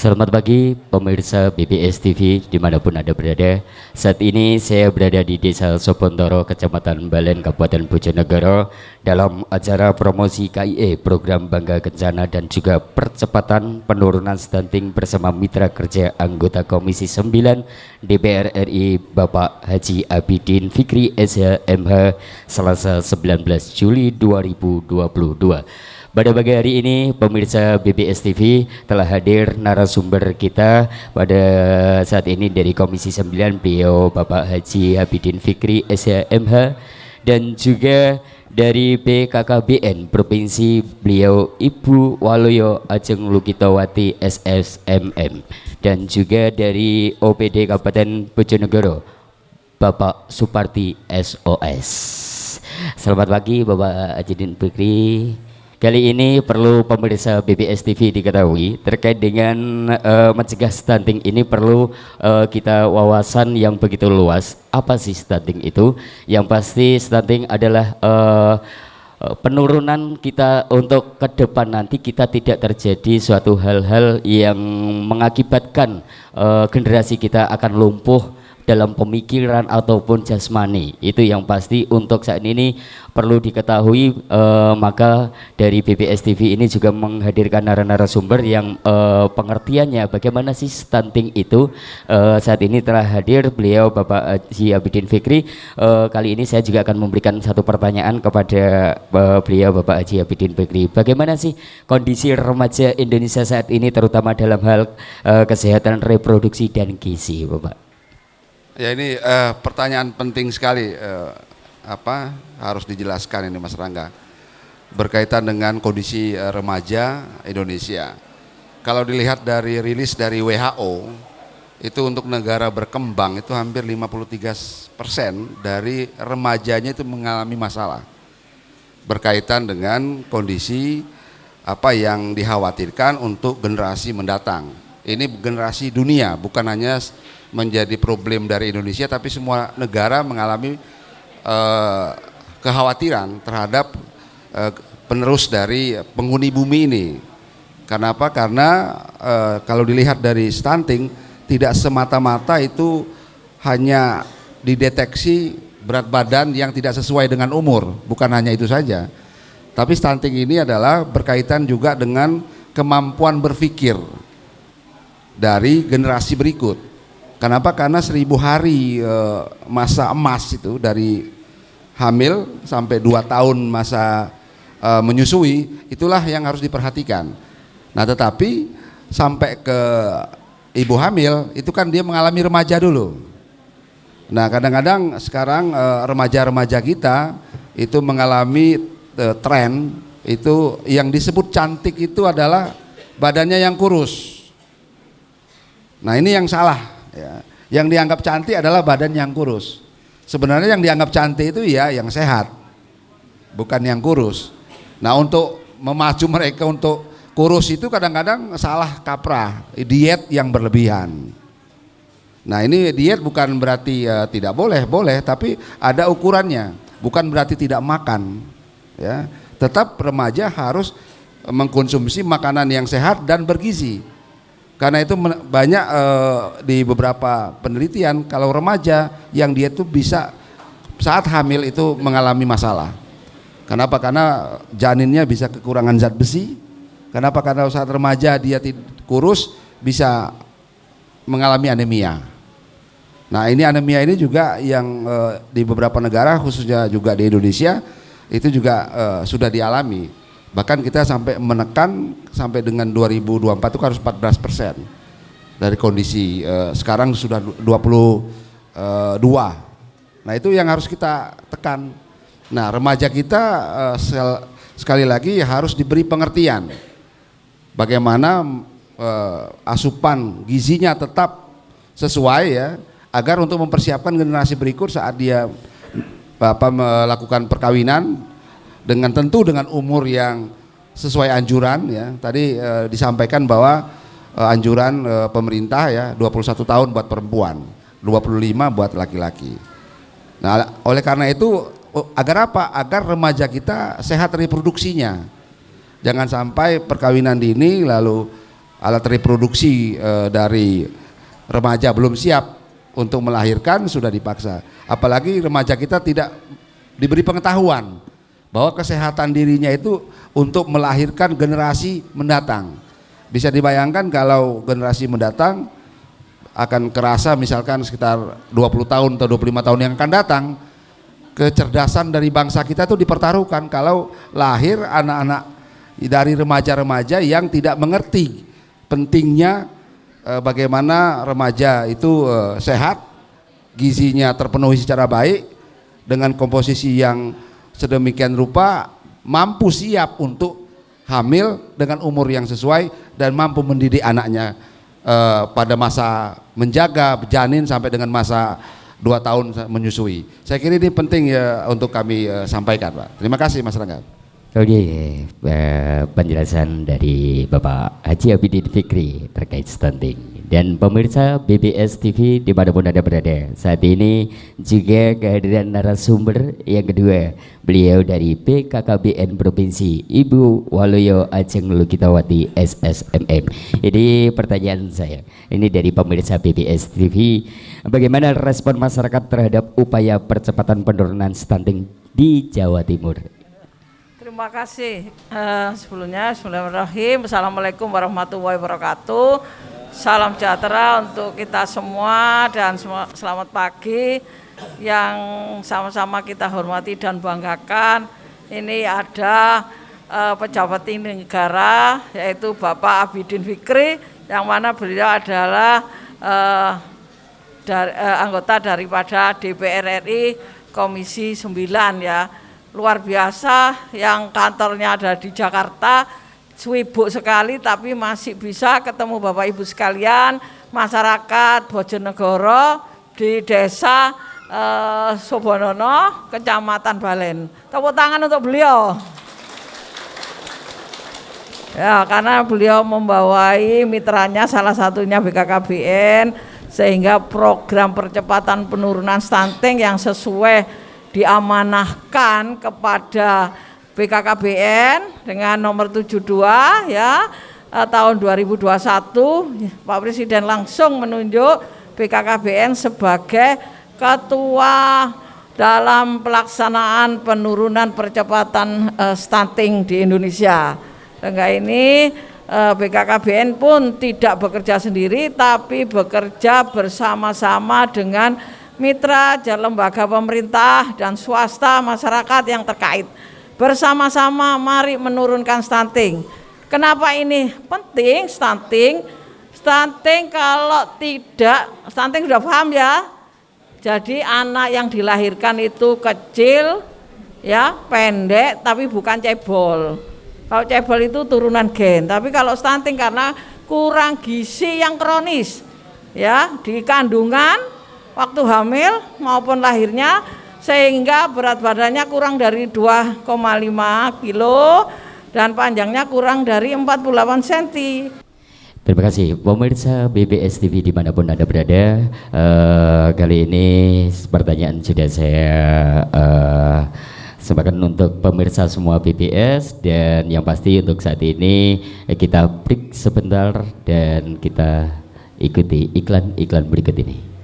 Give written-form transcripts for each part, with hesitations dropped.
Selamat pagi pemirsa BBS TV dimanapun Anda berada. Saat ini saya berada di Desa Sopontoro, Kecamatan Balen, Kabupaten Bojonegoro dalam acara promosi KIE Program Bangga Kencana dan juga percepatan penurunan stunting bersama mitra kerja anggota Komisi 9 DPR RI Bapak Haji Abidin Fikri SHMH Selasa 19 Juli 2022. Pada pagi hari ini pemirsa BBS TV telah hadir narasumber kita pada saat ini dari Komisi 9 beliau Bapak Haji Abidin Fikri SHMH dan juga dari BKKBN Provinsi beliau Ibu Waloyo Ajeng Lukitawati SSMM dan juga dari OPD Kabupaten Bojonegoro Bapak Suparti SOS. Selamat pagi Bapak Abidin Fikri. Kali ini perlu pemirsa BBS TV diketahui terkait dengan mencegah stunting ini perlu kita wawasan yang begitu luas. Apa sih stunting itu? Yang pasti stunting adalah penurunan kita untuk ke depan nanti kita tidak terjadi suatu hal-hal yang mengakibatkan generasi kita akan lumpuh dalam pemikiran ataupun jasmani. Itu yang pasti untuk saat ini perlu diketahui, maka dari BBS TV ini juga menghadirkan narasumber yang pengertiannya bagaimana sih stunting itu. Saat ini telah hadir beliau Bapak Haji Abidin Fikri. Kali ini saya juga akan memberikan satu pertanyaan kepada beliau Bapak Haji Abidin Fikri. Bagaimana sih kondisi remaja Indonesia saat ini terutama dalam hal kesehatan reproduksi dan gizi, Bapak? Ya, ini pertanyaan penting sekali, harus dijelaskan ini Mas Rangga, berkaitan dengan kondisi remaja Indonesia. Kalau dilihat dari rilis dari WHO, itu untuk negara berkembang itu hampir 53% dari remajanya itu mengalami masalah berkaitan dengan kondisi apa yang dikhawatirkan untuk generasi mendatang. Ini generasi dunia, bukan hanya menjadi problem dari Indonesia, tapi semua negara mengalami kekhawatiran terhadap penerus dari penghuni bumi ini. Kenapa? Karena kalau dilihat dari stunting, tidak semata-mata itu hanya dideteksi berat badan yang tidak sesuai dengan umur, bukan hanya itu saja. Tapi stunting ini adalah berkaitan juga dengan kemampuan berpikir dari generasi berikut. Kenapa? Karena 1000 hari masa emas itu dari hamil sampai 2 tahun masa menyusui, itulah yang harus diperhatikan. Nah, tetapi sampai ke ibu hamil itu kan dia mengalami remaja dulu. Nah, kadang-kadang sekarang remaja-remaja kita itu mengalami tren itu yang disebut cantik itu adalah badannya yang kurus. Nah, ini yang salah. Ya, yang dianggap cantik adalah badan yang kurus. Sebenarnya yang dianggap cantik itu ya yang sehat, bukan yang kurus. Nah, untuk memacu mereka untuk kurus itu kadang-kadang salah kaprah, diet yang berlebihan. Nah, ini diet bukan berarti tidak boleh, tapi ada ukurannya. Bukan berarti tidak makan. Ya, tetap remaja harus mengkonsumsi makanan yang sehat dan bergizi. Karena itu banyak di beberapa penelitian kalau remaja yang dia itu bisa saat hamil itu mengalami masalah. Kenapa? Karena janinnya bisa kekurangan zat besi. Kenapa? Karena saat remaja dia kurus bisa mengalami anemia. Nah, ini anemia ini juga yang di beberapa negara khususnya juga di Indonesia itu juga sudah dialami. Bahkan kita sampai menekan sampai dengan 2024 itu harus 14% dari kondisi sekarang sudah 22. Nah, itu yang harus kita tekan. Nah, remaja kita sekali lagi harus diberi pengertian bagaimana asupan gizinya tetap sesuai ya, agar untuk mempersiapkan generasi berikut saat dia melakukan perkawinan dengan tentu dengan umur yang sesuai anjuran ya. Tadi disampaikan bahwa anjuran pemerintah ya 21 tahun buat perempuan, 25 buat laki-laki. Nah, oleh karena itu agar apa? Agar remaja kita sehat reproduksinya. Jangan sampai perkawinan dini lalu alat reproduksi dari remaja belum siap untuk melahirkan sudah dipaksa. Apalagi remaja kita tidak diberi pengetahuan bahwa kesehatan dirinya itu untuk melahirkan generasi mendatang. Bisa dibayangkan kalau generasi mendatang akan kerasa misalkan sekitar 20 tahun atau 25 tahun yang akan datang, kecerdasan dari bangsa kita itu dipertaruhkan kalau lahir anak-anak dari remaja-remaja yang tidak mengerti pentingnya bagaimana remaja itu sehat, gizinya terpenuhi secara baik, dengan komposisi yang sedemikian rupa mampu siap untuk hamil dengan umur yang sesuai dan mampu mendidik anaknya pada masa menjaga janin sampai dengan masa 2 tahun menyusui. Saya kira ini penting ya untuk kami sampaikan, Pak. Terima kasih, Mas Rangga. Oke, penjelasan dari Bapak Haji Abidin Fikri terkait stunting. Dan pemirsa BBS TV dimanapun Anda berada, saat ini juga kehadiran narasumber yang kedua, beliau dari BKKBN Provinsi, Ibu Waluyo Ajeng Lukitawati SSMM. Ini pertanyaan saya, ini dari pemirsa BBS TV, bagaimana respon masyarakat terhadap upaya percepatan penurunan stunting di Jawa Timur? Terima kasih. Sebelumnya, bismillahirrahmanirrahim. Assalamualaikum warahmatullahi wabarakatuh. Salam sejahtera untuk kita semua dan selamat pagi yang sama-sama kita hormati dan banggakan. Ini ada pejabat tinggi negara yaitu Bapak Abidin Fikri, yang mana beliau adalah anggota daripada DPR RI Komisi 9 ya. Luar biasa, yang kantornya ada di Jakarta, sibuk sekali tapi masih bisa ketemu Bapak Ibu sekalian, masyarakat Bojonegoro di desa Sobonono, Kecamatan Balen. Tepuk tangan untuk beliau. Ya, karena beliau membawai mitranya salah satunya BKKBN, sehingga program percepatan penurunan stunting yang sesuai diamanahkan kepada BKKBN dengan nomor 72 ya tahun 2021. Pak Presiden langsung menunjuk BKKBN sebagai ketua dalam pelaksanaan penurunan percepatan stunting di Indonesia. Sehingga ini BKKBN pun tidak bekerja sendiri tapi bekerja bersama-sama dengan mitra, lembaga pemerintah dan swasta, masyarakat yang terkait. Bersama-sama mari menurunkan stunting. Kenapa ini penting stunting? Stunting kalau tidak, stunting sudah paham ya. Jadi anak yang dilahirkan itu kecil, ya pendek, tapi bukan cebol. Kalau cebol itu turunan gen, tapi kalau stunting karena kurang gizi yang kronis, ya di kandungan, waktu hamil maupun lahirnya, sehingga berat badannya kurang dari 2,5 kilo dan panjangnya kurang dari 48 cm. Terima kasih pemirsa BBS TV dimanapun Anda berada. Kali ini pertanyaan sudah saya sampaikan untuk pemirsa semua BBS, dan yang pasti untuk saat ini kita break sebentar dan kita ikuti iklan-iklan berikut ini.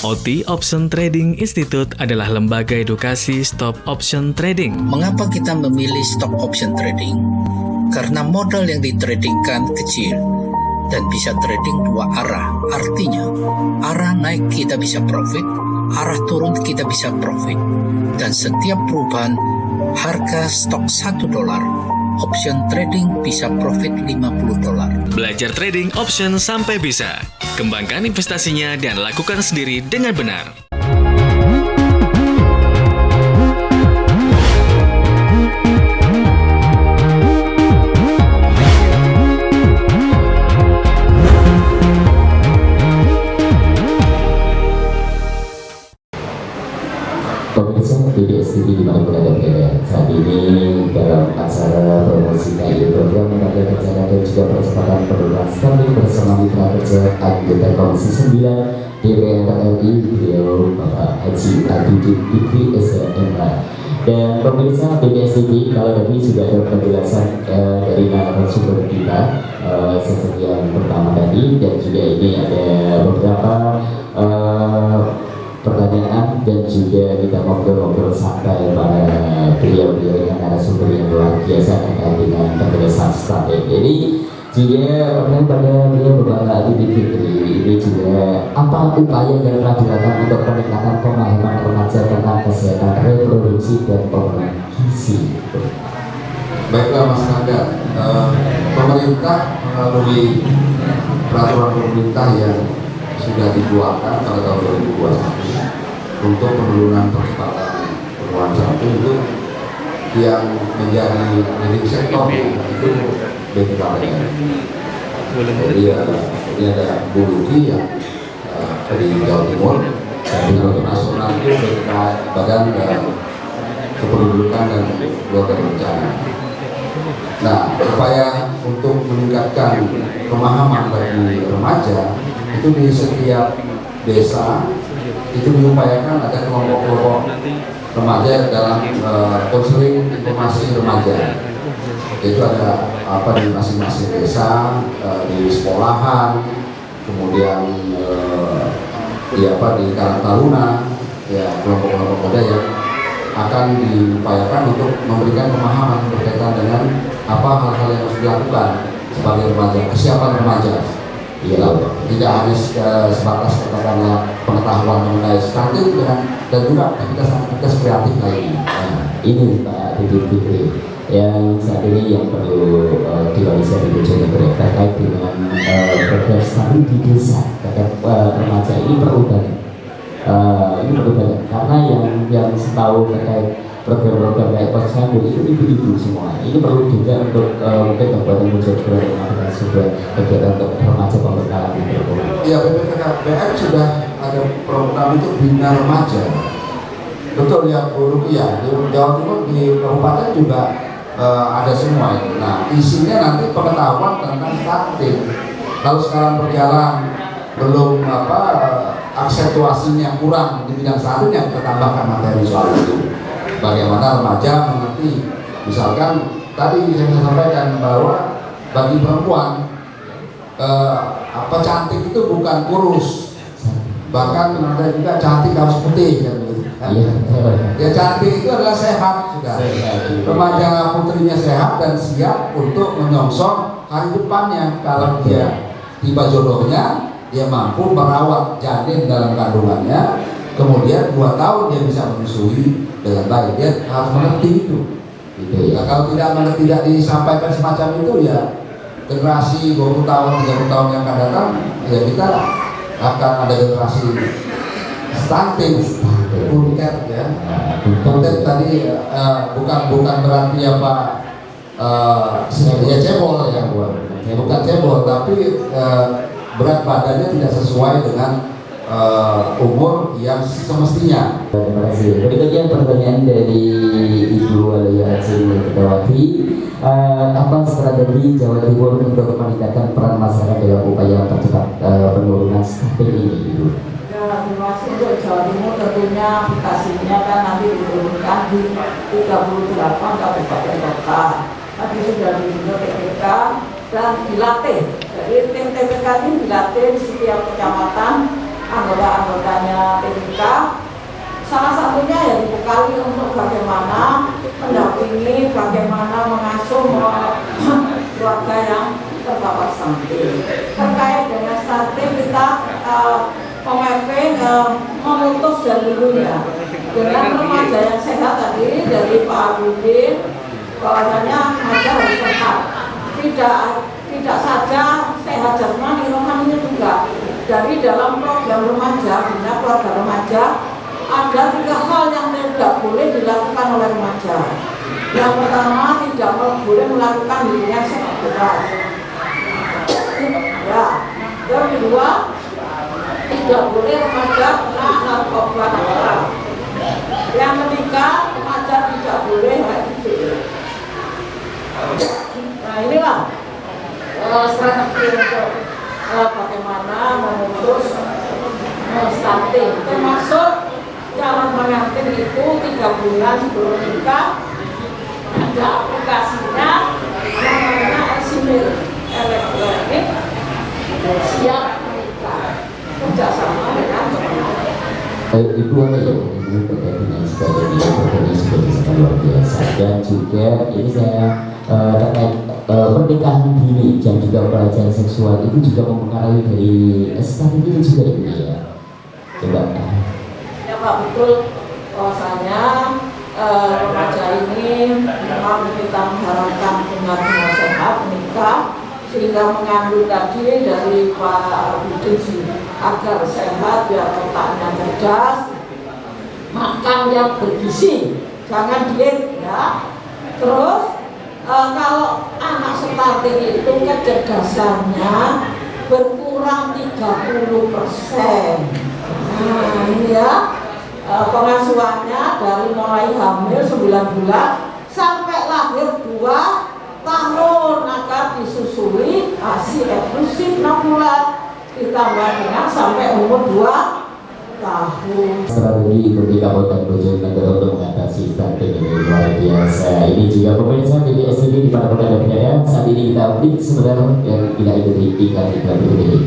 OT Option Trading Institute adalah lembaga edukasi stop option trading. Mengapa kita memilih stock option trading? Karena modal yang ditradingkan kecil dan bisa trading dua arah. Artinya, arah naik kita bisa profit, arah turun kita bisa profit. Dan setiap perubahan harga stok $1, option trading bisa profit $50. Belajar trading option sampai bisa. Kembangkan investasinya dan lakukan sendiri dengan benar. Pemirsa BBS TV dimanapun Anda berada, saat ini dalam acara promosi KI program Lembaga Kerjaan dan juga percepatan penurunan stunting bersama mitra kerja anggota Komisi 9 DPR RI, beliau Bapak Haji Abidin Fikri SMK. Dan pemirsa BPS TV, kalau tadi sudah ada penjelasan dari narasumber kita sesi yang pertama tadi, dan juga ini ada beberapa pertanyaan dan juga kita ngobrol-ngobrol santai pada beliau-beliau yang narasumber yang luar biasa terkait dengan penjelasan stunting. Jadi juga pertanyaan pada beliau Bapak Abidin Fikri, ini juga apa upaya yang telah dilakukan untuk peningkatan pemahaman remaja tentang kesehatan reproduksi dan pemenuhan gizi? Baiklah Mas Nanda, pemerintah melalui peraturan pemerintah yang sudah dikeluarkan pada tahun 2021 untuk penurunan percepatan penurunan stunting itu yang menjadi leading sektor itu BPKBN. Jadi ini ada Bu Luki yang dari Jawa Timur, dan untuk nasional itu Badan Kependudukan dan Keluarga Berencana. Nah, upaya untuk meningkatkan pemahaman bagi remaja itu di setiap desa itu diupayakan ada kelompok-kelompok remaja dalam konseling informasi remaja. Itu ada apa di masing-masing desa, di sekolahan, kemudian di Karang Taruna, ya kelompok-kelompok muda yang akan diupayakan untuk memberikan pemahaman berkaitan dengan apa hal-hal yang harus dilakukan sebagai remaja, kesiapan remaja. Ya, tidak hanya sebatas katakanlah pengetahuan mengenai stunting dan juga aktivitas kreatif lainnya. Nah, ini Pak Abidin Fikri yang saat ini yang perlu diwarisi di Bojonegoro terkait dengan program stunting di desa terkait remaja ini perlu banget. Ini perlu banget karena yang setahu terkait program-program kayak posyandu itu ibu-ibu semua. Ini perlu juga untuk mungkin Kabupaten Bojonegoro melakukan sebuah kegiatan untuk remaja pembekalan di Bojonegoro. Ya, BPKBN sudah ada program itu bina remaja. Betul ya Bu Rukia, di Jawa Timur di kabupaten juga ada semua itu. Nah, isinya nanti pengetahuan tentang stunting. Kalau sekarang berjalan belum aksentuasinya kurang di bidang stunting, yang kita tambahkan materi soal itu. Bagaimana remaja mengerti, misalkan tadi yang saya sampaikan bahwa bagi perempuan cantik itu bukan kurus, bahkan ada juga cantik harus putih kan gitu. Ya cantik itu adalah sehat sudah. Remaja putrinya sehat dan siap untuk menyongsong hari depannya. Kalau dia tiba jodohnya, dia mampu merawat janin dalam kandungannya, kemudian 2 tahun dia bisa menyusui dengan baik. Dia harus mengerti itu. Nah, kalau tidak disampaikan semacam itu, ya generasi 20 tahun, 30 tahun yang akan datang, ya kita akan ada generasi stunting, puntet ya. Puntet tadi bukan berarti ya cebol ya, bukan cebol, tapi berat badannya tidak sesuai dengan umur yang semestinya. Terima kasih. Berikutnya pertanyaan dari Ibu Walia Aceh Kedawati. Apa strategi Jawa Timur untuk meningkatkan peran masyarakat dalam upaya mempercepat penurunan stunting ini, Ibu? Ya, terima kasih. Untuk Jawa Timur tentunya aplikasinya kan nanti diturunkan di 38 kabupaten kota. Tadi sudah dibentuk TPK dan dilatih. Jadi tim TPK ini dilatih di setiap kecamatan, anggota-anggotanya TPK. Salah satunya ya dibekali untuk bagaimana mendampingi, bagaimana mengasuh keluarga yang terpapar stunting. Terkait dengan stunting kita memapping memutus dari dulunya dengan remaja yang sehat tadi dari Pak Abidin, bahwasanya remaja harus sehat. Tidak saja sehat jasmani, rohaninya juga. Dari dalam program remaja, bina keluarga remaja, ada 3 hal yang tidak boleh dilakukan oleh remaja. Yang pertama, tidak boleh melakukan hubungan seks bebas. Ya, yang kedua, tidak boleh remaja kena narkoba. Yang ketiga, remaja tidak boleh HIV. Nah inilah strategi untuk bagaimana memutus stunting, termasuk calon pengantin itu 3 bulan sebelum nikah ada aplikasinya yang namanya Eximil elektronik siap menikah kerjasama dengan Ibu apa ya? Ibu terkait dengan sebagainya, berkaitan sebagai sangat luar biasa. Dan juga ini saya terkait pernikahan dini dan juga pelecehan seksual itu juga mempengaruhi dari stunting itu juga Ibu ya. Coba. Ya Pak, betul bahwasanya remaja ini memang kita mengharapkan benar-benar sehat menikah sehingga mengandung tadi dari Pak Budi agar sehat biar otaknya cerdas, makan yang bergizi, jangan diet ya. Terus kalau anak stunting itu kecerdasannya berkurang 30%. Nah ini ya, pengasuhannya dari mulai hamil 9 bulan sampai lahir 2 tahun agar disusui ASI eksklusif 6 bulan ditambah dengan sampai umur 2 tahun. Strategi Ibu di Kabupaten Bojonegoro untuk mengatasi stunting ini luar biasa. Ini juga pemirsa BBS TV di mana pun Anda berada. Saat ini kita break sebentar yang tidak ikuti iklan-iklan berikut ini.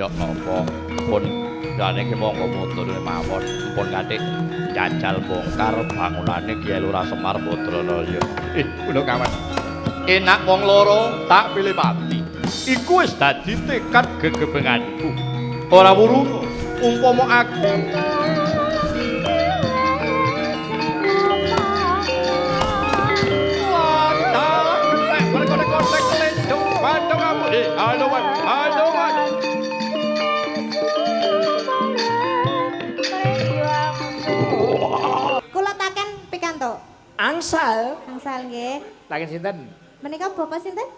Ya apa pun jane ki monggo motor mawon pun kanthi jajal bongkar bangunane Kiai Lurah Semar Putralaya. Ngono kawan. Enak wong loro tak pilih mati. Iku wis dadi tekad gegebenganku. Ora wuru umpama aku Angsal. Angsal nggih. Lagi sinten? Menika Bapak sinten?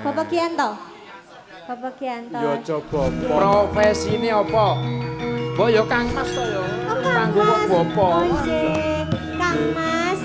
Bapak Gianto. Bapak Gianto. Yo coba profesine apa? Mbok yo Kang Mas to yo. Kanggo kok Bapak. Oh nggih. Kang Mas.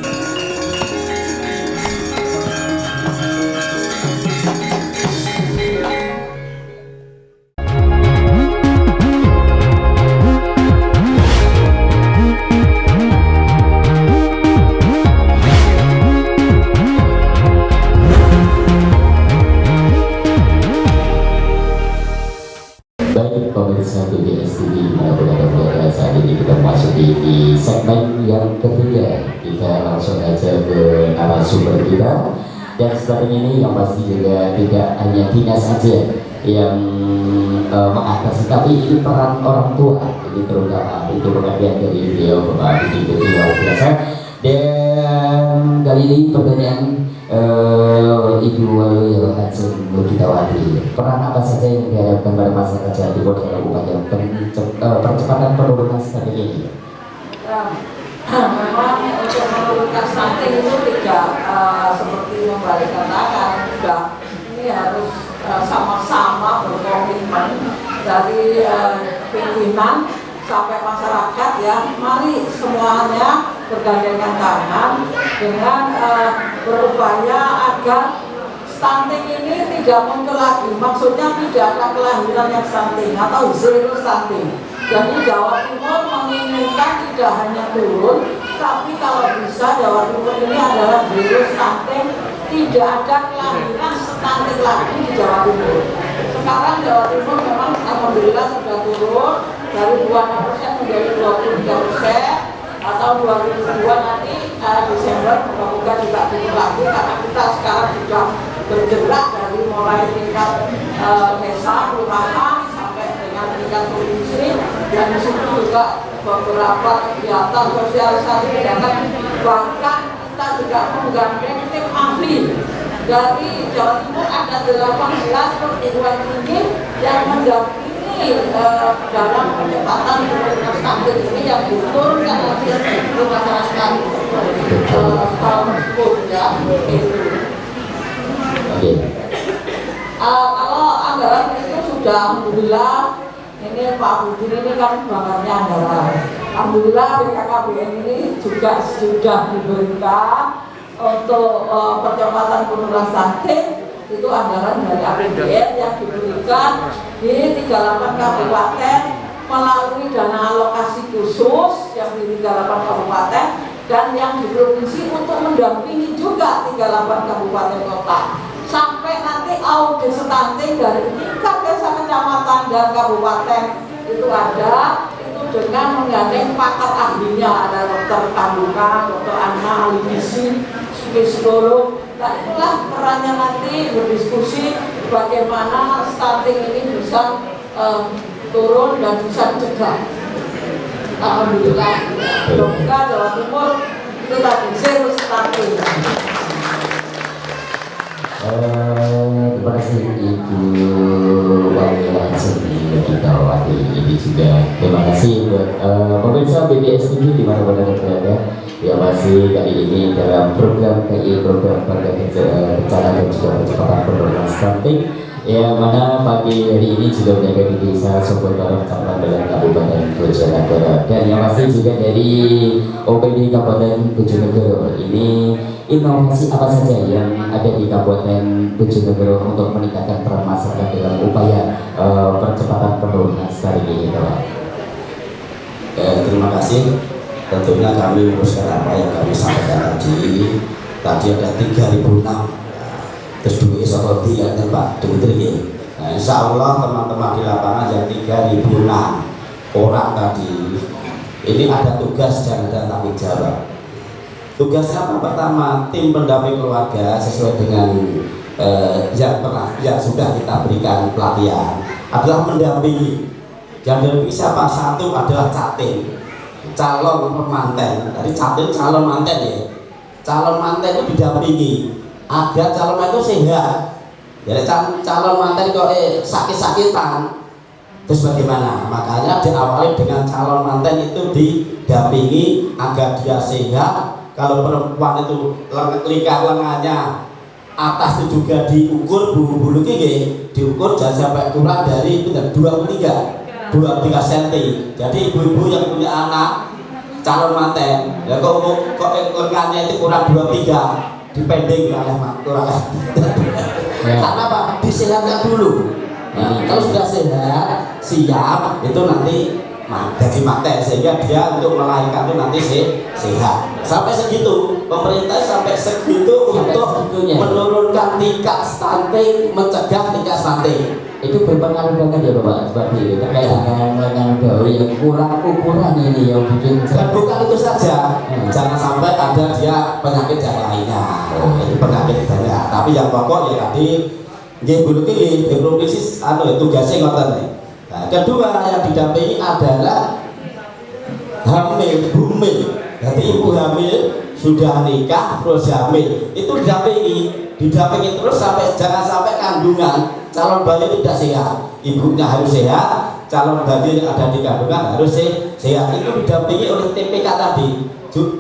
Pemirsa BBS TV dimanapun Anda berada, saat ini kita memasuki di segmen yang ketiga. Kita langsung aja ke narasumber kita. Dan setelah ini yang pasti juga tidak hanya dinas saja yang mengatasi, tapi ini peran orang tua. Ini terutama itu perhatian dari beliau Bapak Budi luar biasa. Dan kali ini pertanyaan Ibu Waluyo Hajeng Nurgitawati, peran apa saja yang diharapkan pada masyarakat Jawa Timur dalam upaya percepatan penurunan stunting ini? Memang untuk menurunkan stunting itu tidak seperti Mbak katakan, sudah ini harus sama-sama berkomitmen dari pimpinan sampai masyarakat ya. Mari semuanya bergandengan tangan dengan berupaya agar stunting ini tidak muncul lagi. Maksudnya tidak ada kelahiran yang stunting atau zero stunting. Jadi Jawa Timur menginginkan tidak hanya turun, tapi kalau bisa Jawa Timur ini adalah zero stunting, tidak ada kelahiran stunting lagi di Jawa Timur. Sekarang Jawa Timur memang alhamdulillah sudah turun dari 26% menjadi 23%. Atau 2002 nanti Desember semoga juga turun lagi karena kita sekarang sudah bergerak dari mulai tingkat desa, kelurahan sampai dengan tingkat provinsi, dan di situ juga beberapa kegiatan sosialisasi kegiatan, bahkan kita juga menggandeng tim ahli dari Jawa Timur. Ada 18 perguruan tinggi yang mendampingi dalam percepatan penurunan stunting ini yang diturunkan hasil ke masyarakat tahun tersebut ya. Oke. Kalau anggaran itu sudah alhamdulillah, ini Pak Budi ini kan bakarnya anggaran. Alhamdulillah BKKBN ini juga sudah diberikan untuk percepatan penurunan stunting, itu anggaran dari APBN yang diberikan di 38 kabupaten melalui dana alokasi khusus yang di 38 kabupaten dan yang di provinsi untuk mendampingi juga 38 kabupaten kota sampai nanti audit stunting dari tingkat desa, kecamatan dan kabupaten itu ada, itu dengan menggandeng pakar ahlinya, ada dokter kandungan, dokter anak, ahli gizi, psikolog. Nah itulah perannya nanti berdiskusi bagaimana stunting ini bisa turun dan bisa dicegah. Alhamdulillah, Jogja, Jawa Timur itu tadi zero stunting. Terima kasih Ibu Wali Langsung kita waktu ini juga. Terima kasih buat pemirsa BBS TV di mana Anda berada. Ya masih kali ini dalam program KI, program bencana dan juga percepatan penurunan stunting, yang mana pagi hari ini juga berada di desa Sopontoro, Kecamatan Balan, Kabupaten Bojonegoro, dan yang masih juga dari OPD Kabupaten Bojonegoro. Ini inovasi apa saja yang ada di Kabupaten Bojonegoro untuk meningkatkan peran masyarakat dalam upaya percepatan penurunan stunting ini, Pak? Terima kasih. Tentunya kami meneruskan apa yang kami sampaikan tadi. Tadi ada 3.006, terus duit seperti ya Pak Dimitri. Nah, insya Allah teman-teman di lapangan yang 3.006 orang tadi ini ada tugas dan ada tanggung jawab. Tugasnya apa? Pertama, tim pendamping keluarga sesuai dengan yang sudah kita berikan pelatihan adalah mendampingi. Yang mendampingi siapa? Satu adalah catin, calon pemanten. Tadi catin calon manten ya. Calon manten itu didampingi agar calon manten itu sehat. Jadi calon manten kok sakit-sakitan, terus bagaimana? Makanya diawali dengan calon manten itu didampingi agar dia sehat. Kalau perempuan itu lingkar lengannya atas itu juga diukur, bulu gigi diukur jangan sampai kurang dari 23 cm. Jadi ibu-ibu yang punya anak calon manten, ya kok lengannya itu kurang 23, dipending oleh kurang. Karena apa? Disehatkan dulu. Nah, kalau sudah sehat, siap, itu nanti jadi manten, sehingga dia untuk melahirkan itu nanti sehat. Sampai segitu, pemerintah sampai segitu untuk menurunkan tingkat stunting, mencegah tingkat stunting. Itu berpengaruh banget ya Bapak, seperti itu terkait dengan lengan baru yang kurang ukuran ini yang bikin. Dan bukan itu saja, jangan sampai ada dia penyakit yang lainnya. Itu penyakit banyak, tapi yang pokok ya tadi nggih bulu iki diprovinsi tugasnya ngoten nih. Nah, kedua yang didampingi adalah hamil, bumil. Jadi ibu hamil sudah nikah terus hamil itu didampingi terus sampai jangan sampai kandungan calon bayi tidak sehat, ibunya harus sehat, calon bayi yang ada di kandungan harus sehat. Itu didampingi oleh TPK tadi,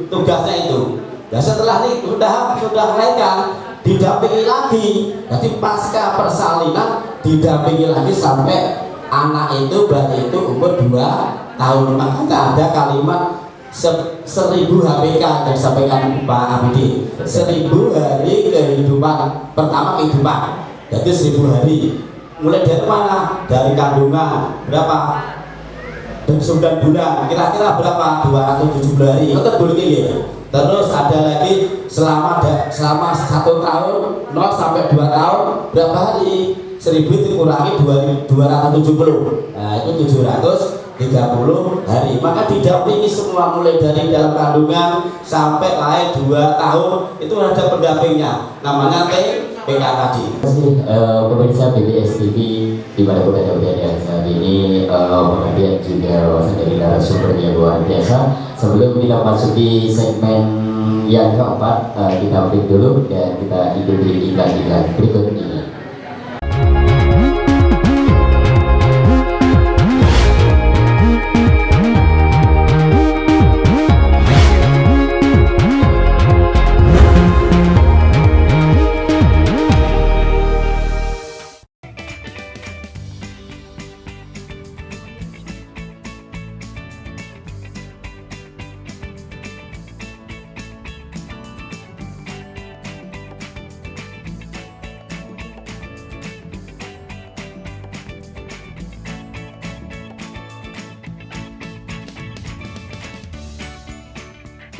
tugasnya itu. Dan setelah ini sudah melahirkan, didampingi lagi. Jadi pasca persalinan didampingi lagi sampai anak itu bayi itu umur 2 tahun. Makanya ada kalimat 1000 HPK yang disampaikan Pak Abdi, 1000 hari kehidupan pertama kehidupan. Jadi 1000 hari. Mulai dari mana? Dari kandungan berapa? Dan 9 bulan. Kira-kira berapa? 270 hari. Itu boleh ya. Terus ada lagi selama 1 tahun 0 sampai 2 tahun berapa hari? 1000 itu kurangi 270. Nah, itu 730 hari. Maka didampingi semua mulai dari dalam kandungan sampai lahir 2 tahun itu ada pendampingnya. Namanya TPK tadi. Terima kasih pemirsa BBS TV di mana pun Anda berada saat ini. Perhatian juga wawasan dari narasumber yang luar biasa. Sebelum kita masuki segmen yang keempat, kita break dulu dan kita ikuti iklan-iklan berikut ini.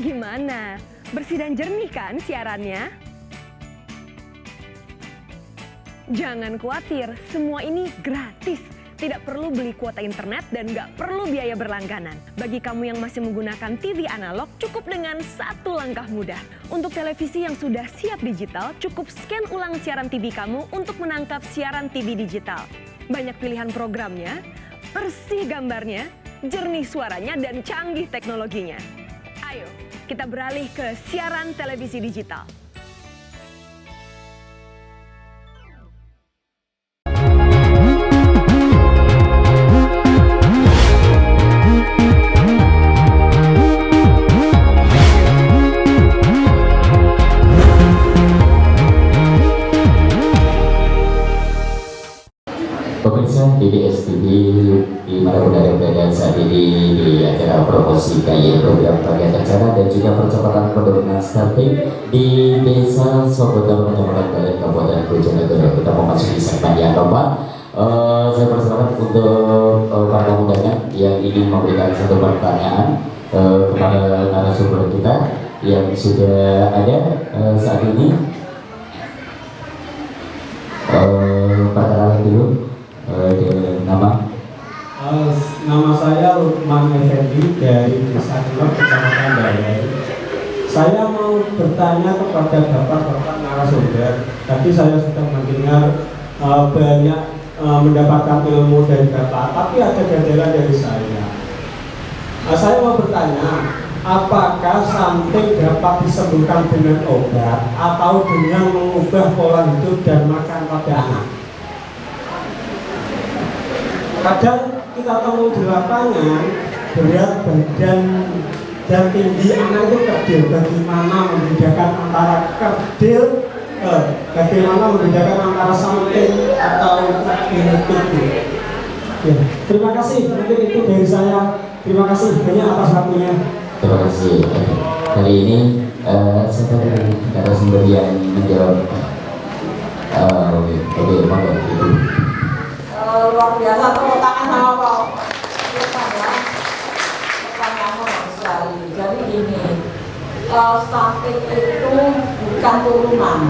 Gimana? Bersih dan jernih kan siarannya? Jangan khawatir, semua ini gratis. Tidak perlu beli kuota internet dan nggak perlu biaya berlangganan. Bagi kamu yang masih menggunakan TV analog, cukup dengan satu langkah mudah. Untuk televisi yang sudah siap digital, cukup scan ulang siaran TV kamu untuk menangkap siaran TV digital. Banyak pilihan programnya, bersih gambarnya, jernih suaranya, dan canggih teknologinya. Ayo, kita beralih ke siaran televisi digital. Pemirsa BBS TV dimanapun Anda berada saat ini di acara promosi KY program bagian acara dan juga percepatan penurunan stunting di Desa Sobondoro Kecamatan Balen Kabupaten Bojonegoro. Kita memasuki segmen yang keempat. Saya persilakan untuk para undangan yang ingin memberikan satu pertanyaan kepada narasumber kita yang sudah ada saat ini. Perkenalan dulu. Nama saya Lukman Effendi dari Desa Kelok, Kecamatan Balen. Saya mau bertanya kepada bapak-bapak narasumber. Tadi saya sudah mendengar banyak mendapatkan ilmu dari bapak, tapi ada kendala dari saya. Saya mau bertanya, apakah stunting dapat disembuhkan dengan obat atau dengan mengubah pola hidup dan makan pada anak? Kadang kita temui di lapangan berat badan dan tinggi anak itu kerdil. Bagaimana membedakan antara kerdil, bagaimana membedakan antara stunting atau kerdil? Ya, terima kasih. Mungkin itu dari saya. Terima kasih banyak atas waktunya. Terima kasih. Kali ini saya dari narasumber yang menjawab. Oke, monggo Ibu. Luar biasa, tepuk tangan sama Pak. Pertanyaannya bagus sekali. Jadi gini, stunting itu bukan turunan,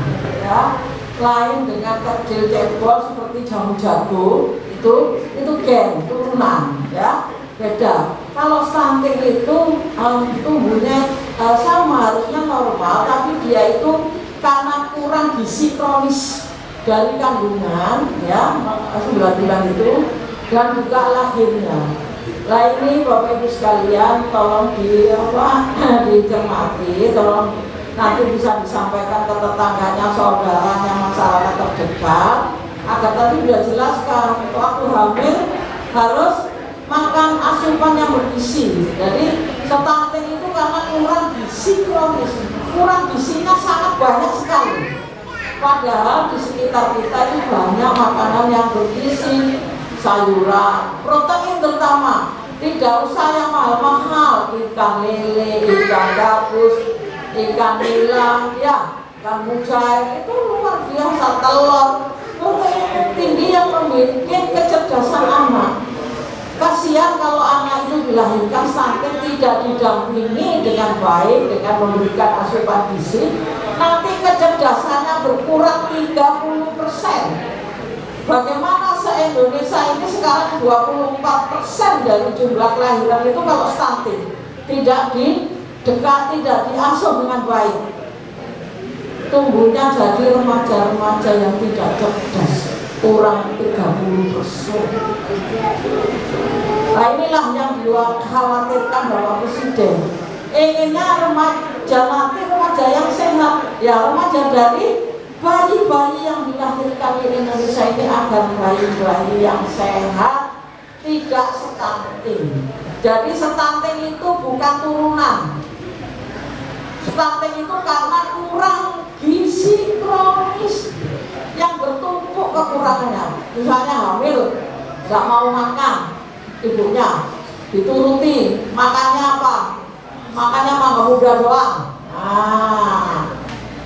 ya. Lain dengan kerdil cebol seperti jamu jago, itu gen turunan, ya. Beda. Kalau stunting itu tumbuhnya sama, harusnya normal, tapi dia itu karena kurang gizi kronis dari kandungan, ya, 9 bulan itu, dan juga lahirnya. Nah ini Bapak Ibu sekalian, tolong dicermati, tolong nanti bisa disampaikan ke tetangganya, saudaranya, masyarakat terdekat, agar tadi sudah jelaskan, waktu hamil harus makan asupan yang bergizi. Jadi stunting itu karena kurang gizi kronis, kurang gizinya sangat banyak sekali. Padahal di sekitar kita itu banyak makanan yang bergizi, sayuran, protein terutama. Tidak usah yang mahal-mahal, ikan lele, ikan gabus, ikan nila, ya, ikan mujair, itu luar biasa, telur, protein tinggi yang memiliki kecerdasan anak. Kasihan kalau anak itu dilahirkan stunting tidak didampingi dengan baik, dengan memberikan asupan gizi, nanti kecerdasannya berkurang 30%. Bagaimana se-Indonesia ini sekarang 24% dari jumlah kelahiran itu kalau stunting, tidak didekati, tidak diasuh dengan baik, tumbuhnya jadi remaja-remaja yang tidak cerdas, kurang 30%. Nah inilah yang dikhawatirkan Bapak Presiden. Inginnya remaja nanti remaja yang sehat, ya remaja dari bayi-bayi yang dilahirkan di Indonesia ini agar bayi-bayi yang sehat, tidak stunting. Jadi stunting itu bukan turunan. Stunting itu karena kurang gizi kronis yang bertumpuk kekurangannya. Misalnya hamil, nggak mau makan, ibunya dituruti, makannya apa? Makannya mangga muda doang.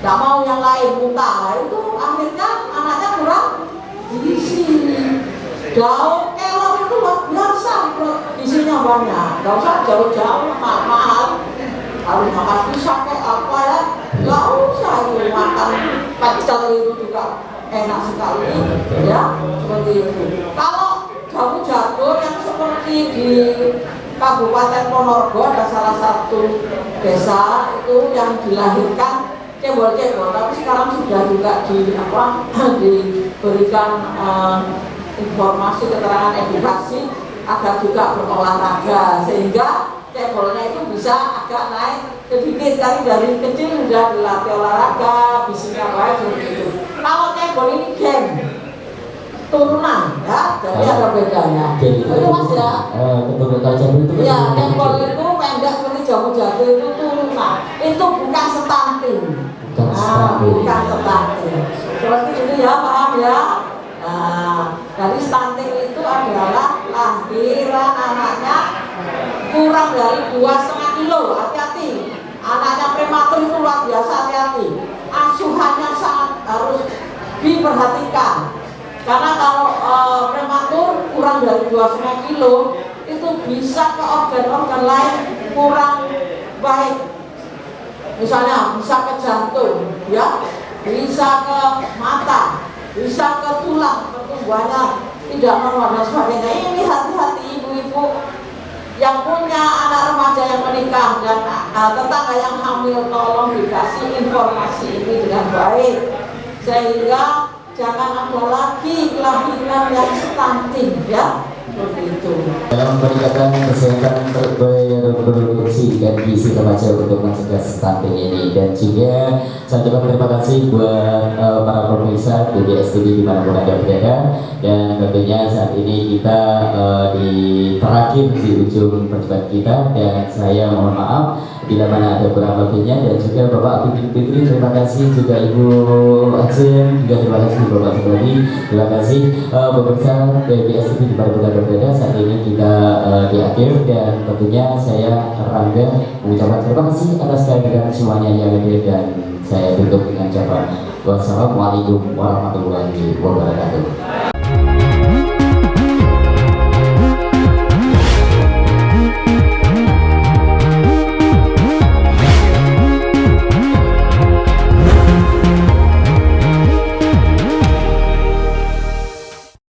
Nggak mau yang lain, muntah. Itu akhirnya anaknya kurang gizi. Daun kelor itu luar biasa, gizinya banyak. Nggak usah jauh-jauh, mahal. harus makan pisang kayak apa ya, nggak usah itu makan pecel itu juga enak sekali ya, seperti itu. Kalau jamu-jamu yang seperti di Kabupaten Ponorogo ada salah satu desa itu yang dilahirkan cebol-cebol, tapi sekarang sudah juga diberikan informasi, keterangan, edukasi agar juga berolahraga sehingga cebolnya itu bisa agak naik sedikit, tapi dari kecil sudah dilatih olahraga, fisiknya baik seperti itu. Kalau cebol ini gen turunan ya, jadi ada bedanya. Itu mas ya. Ya, cebol itu pendek seperti jamu-jamu itu turunan. Itu bukan stunting. Bukan stunting. Seperti itu ya, paham ya? Nah, dari stunting itu adalah lahiran anaknya kurang dari 2,5 kilo. Hati-hati. Anaknya prematur itu luar biasa, hati-hati. Asuhannya sangat harus diperhatikan. Karena kalau prematur kurang dari 2,5 kilo itu bisa ke organ-organ lain kurang baik. Misalnya bisa ke jantung, ya, bisa ke mata, bisa ke tulang, pertumbuhannya tidak normal dan sebagainya. Ini hati-hati ibu-ibu yang punya anak remaja yang menikah dan tetangga yang hamil, tolong dikasih informasi ini dengan baik sehingga jangan ada lagi kelahiran yang stunting ya, begitu. Dalam peningkatan kesehatan reproduksi dan gizi remaja untuk mencegah stunting ini, dan juga saya ucapkan terima kasih buat para pemirsa BBS TV dimanapun Anda berada, dan tentunya saat ini kita terakhir di ujung perjumpaan kita, dan saya mohon maaf bila mana ada kurang lebihnya, dan juga Bapak Abid Fitri terima kasih, juga Ibu Aceh juga terima kasih, Bapak Sugadi terima kasih. Pemirsa BBS TV dimanapun Anda berada, saat ini kita di akhir, dan tentunya saya Rangga mengucapkan terima kasih atas kehadiran semuanya yang hadir, dan saya tutup dengan ucapan wassalamualaikum warahmatullahi wabarakatuh.